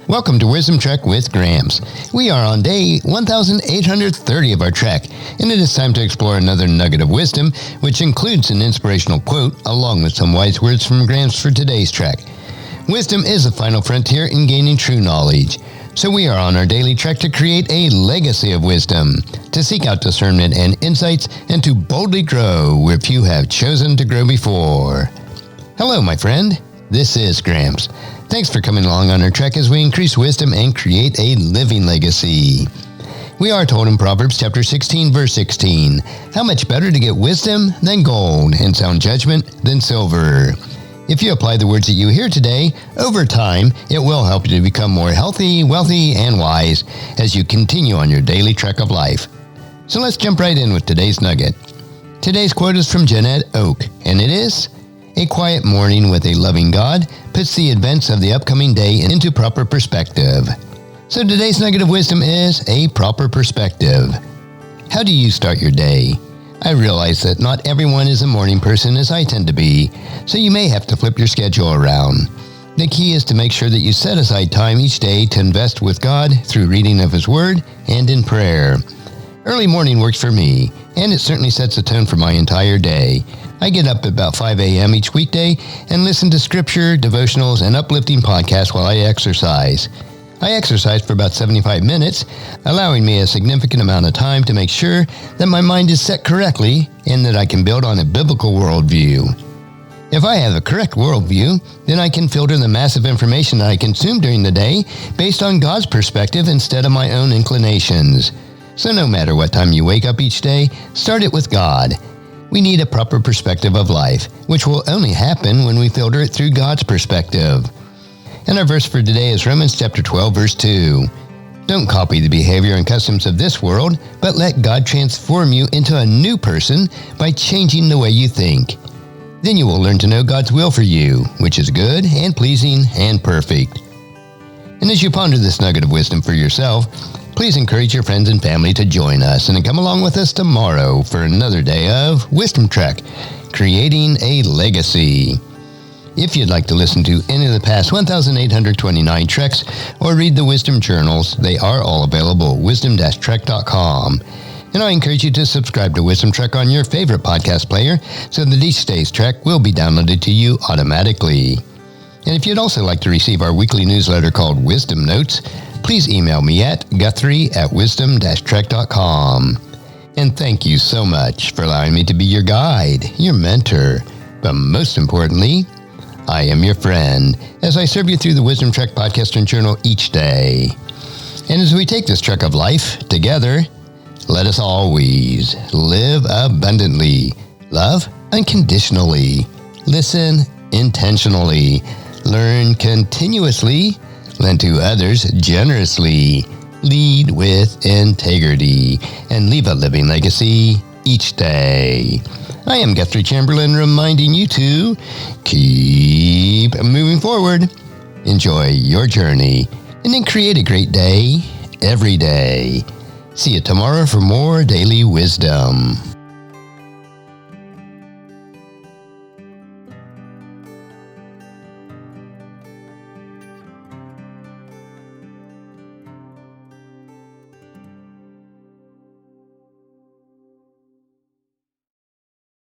Welcome to Wisdom Trek with Gramps. We are on day 1830 of our trek, and it is time to explore another nugget of wisdom, which includes an inspirational quote along with some wise words from Gramps for today's trek. Wisdom is the final frontier in gaining true knowledge. So we are on our daily trek to create a legacy of wisdom, to seek out discernment and insights, and to boldly grow where few have chosen to grow before. Hello, my friend. This is Gramps. Thanks for coming along on our trek as we increase wisdom and create a living legacy. We are told in Proverbs chapter 16, verse 16, how much better to get wisdom than gold and sound judgment than silver. If you apply the words that you hear today, over time, it will help you to become more healthy, wealthy, and wise as you continue on your daily trek of life. So let's jump right in with today's nugget. Today's quote is from Jeanette Oak, and it is, "A quiet morning with a loving God puts the events of the upcoming day into proper perspective." So today's nugget of wisdom is a proper perspective. How do you start your day? I realize that not everyone is a morning person as I tend to be, so you may have to flip your schedule around. The key is to make sure that you set aside time each day to invest with God through reading of His Word and in prayer. Early morning works for me, and it certainly sets the tone for my entire day. I get up at about 5 a.m. each weekday and listen to scripture, devotionals, and uplifting podcasts while I exercise. I exercise for about 75 minutes, allowing me a significant amount of time to make sure that my mind is set correctly and that I can build on a biblical worldview. If I have a correct worldview, then I can filter the massive information that I consume during the day based on God's perspective instead of my own inclinations. So no matter what time you wake up each day, start it with God. We need a proper perspective of life, which will only happen when we filter it through God's perspective. And our verse for today is Romans chapter 12, verse 2. Don't copy the behavior and customs of this world, but let God transform you into a new person by changing the way you think. Then you will learn to know God's will for you, which is good and pleasing and perfect. And as you ponder this nugget of wisdom for yourself, please encourage your friends and family to join us and come along with us tomorrow for another day of Wisdom Trek, creating a legacy. If you'd like to listen to any of the past 1,829 treks or read the Wisdom Journals, they are all available at WisdomTrek.com. And I encourage you to subscribe to Wisdom Trek on your favorite podcast player so that each day's trek will be downloaded to you automatically. And if you'd also like to receive our weekly newsletter called Wisdom Notes, please email me at Guthrie@WisdomTrek.com. And thank you so much for allowing me to be your guide, your mentor, but most importantly, I am your friend as I serve you through the Wisdom Trek podcast and journal each day. And as we take this trek of life together, let us always live abundantly, love unconditionally, listen intentionally, learn continuously, lend to others generously, lead with integrity, and leave a living legacy each day. I am Guthrie Chamberlain, reminding you to keep moving forward, enjoy your journey, and then create a great day every day. See you tomorrow for more daily wisdom.